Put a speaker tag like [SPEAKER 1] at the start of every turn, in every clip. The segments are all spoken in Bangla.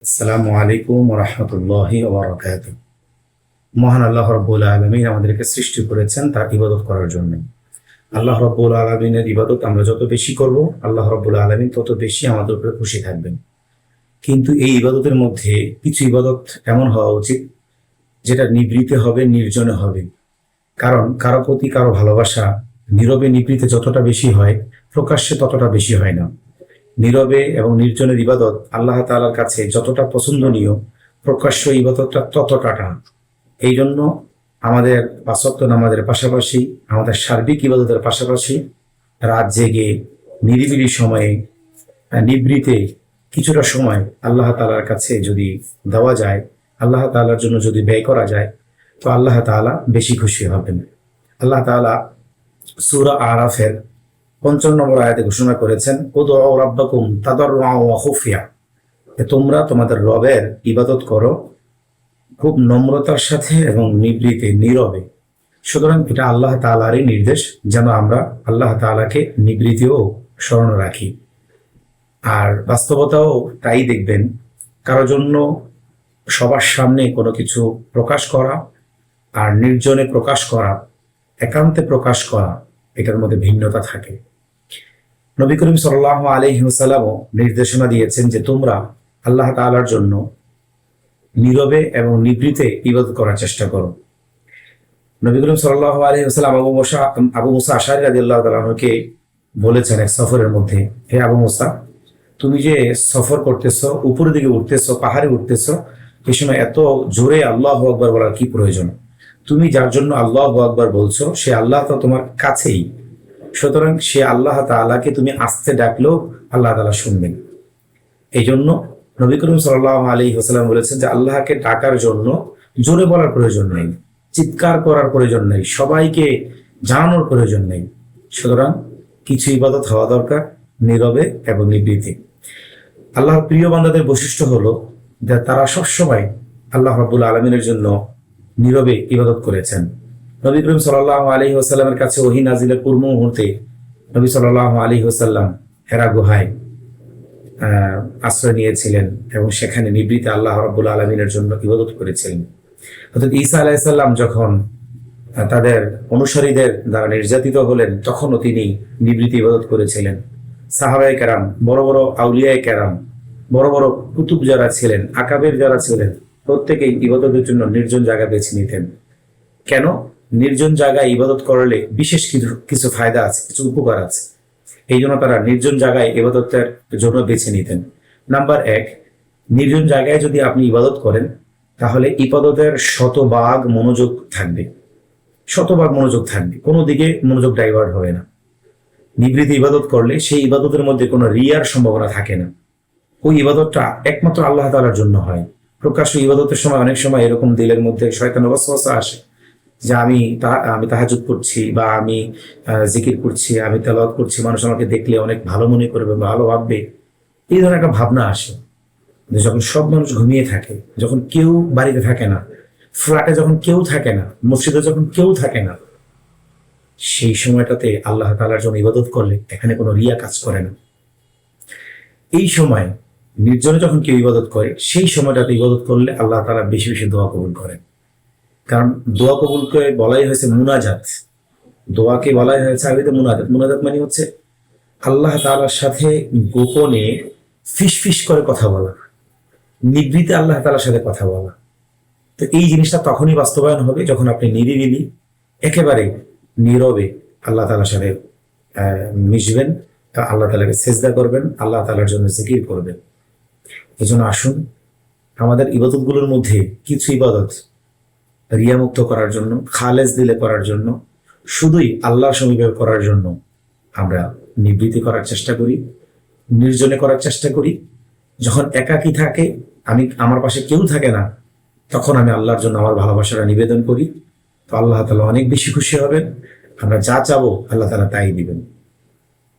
[SPEAKER 1] আসসালামু আলাইকুম ওয়া রাহমাতুল্লাহি ওয়া বারাকাতুহু। মহান আল্লাহ রাব্বুল আলামিন আমাদেরকে সৃষ্টি করেছেন তার ইবাদত করার জন্য। আল্লাহ রাব্বুল আলামিনের ইবাদত আমরা যত বেশি করব, আল্লাহ রাব্বুল আলামিন তত বেশি আমাদের উপরে খুশি থাকবেন। কিন্তু এই ইবাদতের মধ্যে কিছু ইবাদত এমন হওয়া উচিত যেটা নিভৃতে হবে, নির্জনে হবে। কারণ কারো প্রতি কারো ভালোবাসা নীরবে নিভৃতে যতটা বেশি হয়, প্রকাশ্যে ততটা বেশি হয় না। নীরবে এবং নির্জনের ইবাদত আল্লাহ তাআলার কাছে যতটা পছন্দনীয়, প্রকাশ্য ইবাদতটা ততটা না। এই জন্য আমাদের পাঁচ ওয়াক্ত নামাজের পাশাপাশি, আমাদের সার্বিক ইবাদতের পাশাপাশি রাত জেগে নিরিবিলি সময়ে নিভৃতে কিছুটা সময় আল্লাহ তাআলার কাছে যদি দেওয়া যায়, আল্লাহ তাআলার জন্য যদি ব্যয় করা যায়, তো আল্লাহ তাআলা বেশি খুশি হবেন। আল্লাহ তাআলা সূরা আরাফের ৫৫ নম্বর আয়াতে ঘোষণা করেছেন, উদউ রাব্বাকুম তাদাররুআন ওয়া খুফিয়া, তোমরা তোমাদের রবের ইবাদত করো খুব নম্রতার সাথে এবং নিভৃতে, নীরবে। সুতরাং এটা আল্লাহ তাআলারই নির্দেশ যেন আমরা আল্লাহ তাআলাকে নিভৃতেও স্মরণ রাখি। আর বাস্তবতাও তাই দেখবেন, কারো জন্য সবার সামনে কোনো কিছু প্রকাশ করা আর নির্জনে প্রকাশ করা, একান্তে প্রকাশ করা, এটার মধ্যে ভিন্নতা থাকে। নবী করিম সাল্লাল্লাহু আলাইহি ওয়াসাল্লামও নির্দেশনা দিয়েছেন যে তোমরা আল্লাহ তাআলার জন্য নীরবে এবং নিভৃতে ইবাদত করার চেষ্টা করো। নবী করিম সাল্লাল্লাহু আলাইহি ওয়াসাল্লাম আবু মুসা আশআরী রাদিয়াল্লাহু তাআলা আনহুকে বলেছেন এক সফরের মধ্যে, হে আবু মুসা, তুমি যে সফর করতেছো, উপরের দিকে উঠতেছো, পাহাড়ে উঠতেছো, এই সময় এত জোরে আল্লাহু আকবার বলার কি প্রয়োজন? তুমি যার জন্য আল্লাহু আকবার বলছো সে আল্লাহ তো তোমার কাছেই। সুতরাং সে আল্লাহ তাআলাকে তুমি আস্তে ডাকলেও আল্লাহ তাআলা শুনবেন। এই জন্য নবী করিম সাল্লাল্লাহু আলাইহি ওয়াসাল্লাম বলেছেন যে আল্লাহকে ডাকার জন্য জোরে বলার প্রয়োজন নেই, চিৎকার করার প্রয়োজন নেই, সবাইকে জানানোর প্রয়োজন নেই। সুতরাং কিছু ইবাদত হওয়া দরকার নীরবে এবং নিভৃতে। আল্লাহর প্রিয় বান্দাদের বৈশিষ্ট্য হলো যে তারা সবসময় আল্লাহ রাব্বুল আলামিনের জন্য নীরবে ইবাদত করেছেন। নবী করিম সাল্লাল্লাহু আলাইহি ওয়াসাল্লামের কাছে ওহী নাজিলের পূর্ব মুহূর্তে নবী সাল্লাল্লাহু আলাইহি ওয়াসাল্লাম হেরা গুহায় আশ্রয় নিয়েছিলেন এবং সেখানে নিভৃতে আল্লাহ রাব্বুল আলামিনের জন্য ইবাদত করেছিলেন। অর্থাৎ ঈসা আলাইহিস সালাম যখন তাদের অনুসারীদের দ্বারা নির্যাতিত হলেন, তখনও তিনি নিভৃতে ইবাদত করেছিলেন। সাহাবায়ে কেরাম, বড় বড় আউলিয়ায়ে কেরাম, বড় বড় কুতুব যারা ছিলেন, আকাবের যারা ছিলেন, প্রত্যেকেই ইবাদতের জন্য নির্জন জায়গা বেছে নিতেন। কেন? নির্জন জায়গায় ইবাদত করলে বিশেষ কিছু ফায়দা আছে, কিছু উপকার আছে। এই জন্য তারা নির্জন জায়গায় ইবাদতের জন্য বেছে নিতেন। নাম্বার এক, নির্জন জায়গায় যদি আপনি ইবাদত করেন তাহলে ইবাদতের শতভাগ মনোযোগ থাকবে, শতভাগ মনোযোগ থাকবে, কোনো দিকে মনোযোগ ডাইভার্ট হবে না। নিভৃতে ইবাদত করলে সেই ইবাদতের মধ্যে কোনো রিয়ার সম্ভাবনা থাকে না। ওই ইবাদতটা একমাত্র আল্লাহ তাআলার জন্য হয়। প্রকাশ্য ইবাদতের সময় অনেক সময় এরকম দিলের মধ্যে শয়তানের ওয়াসওয়াসা আসে যে আমি তাহাজ্জুদ করছি, বা আমি জিকির করছি, আমি তেলাওয়াত করছি, মানুষ আমাকে দেখলে অনেক ভালো মনে করবে, ভালো ভাববে, এই ধরনের একটা ভাবনা আসে। যখন সব মানুষ ঘুমিয়ে থাকে, যখন কেউ বাড়িতে থাকে না, ফ্ল্যাটে যখন কেউ থাকে না, মসজিদে যখন কেউ থাকে না, সেই সময়টাতে আল্লাহ তাআলার জন্য ইবাদত করলে এখানে কোনো রিয়া কাজ করে না। এই সময় নির্জনে যখন কেউ ইবাদত করে, সেই সময়টাতে ইবাদত করলে আল্লাহ তাআলা বেশি বেশি দোয়া কবুল করেন। কারণ দোয়া কবুলকে বলাই হয়েছে মুনাজাত, দোয়াকে বলাই হয়েছে আরবিতে মুনাজাত। মুনাজাত মানে হচ্ছে আল্লাহ তাআলার সাথে গোপনে ফিস করে কথা বলা, নিভৃতে আল্লাহ তাআলার সাথে কথা বলা। তো এই জিনিসটা তখনই বাস্তবায়ন হবে যখন আপনি নিরিবিলি, একেবারে নীরবে আল্লাহ তাআলার সাথে মিশবেন, আল্লাহ তাআলাকে সেজদা করবেন, আল্লাহ তাআলার জন্য জিকির করবেন। এই জন্য আসুন আমাদের ইবাদতগুলোর মধ্যে কিছু ইবাদত রিয়ামুক্ত করার জন্য, খালেজ দিলে করার জন্য, শুধুই আল্লাহর সমীপে করার জন্য আমরা নিবৃত্তি করার চেষ্টা করি, নির্জনে করার চেষ্টা করি। যখন একাকী থাকে, আমার পাশে কেউ থাকে না, তখন আমি আল্লাহর জন্য আমার ভালোবাসাটা নিবেদন করি। তো আল্লাহ তাআলা অনেক বেশি খুশি হবেন। আমরা যা চাবো আল্লাহ তাআলা তাই দিবেন।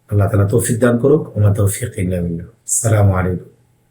[SPEAKER 1] আল্লাহ তাআলা তৌফিক দান করুক। ওয়া মা তাওফীকি ইল্লা বিল্লাহ। আসসালামু আলাইকুম।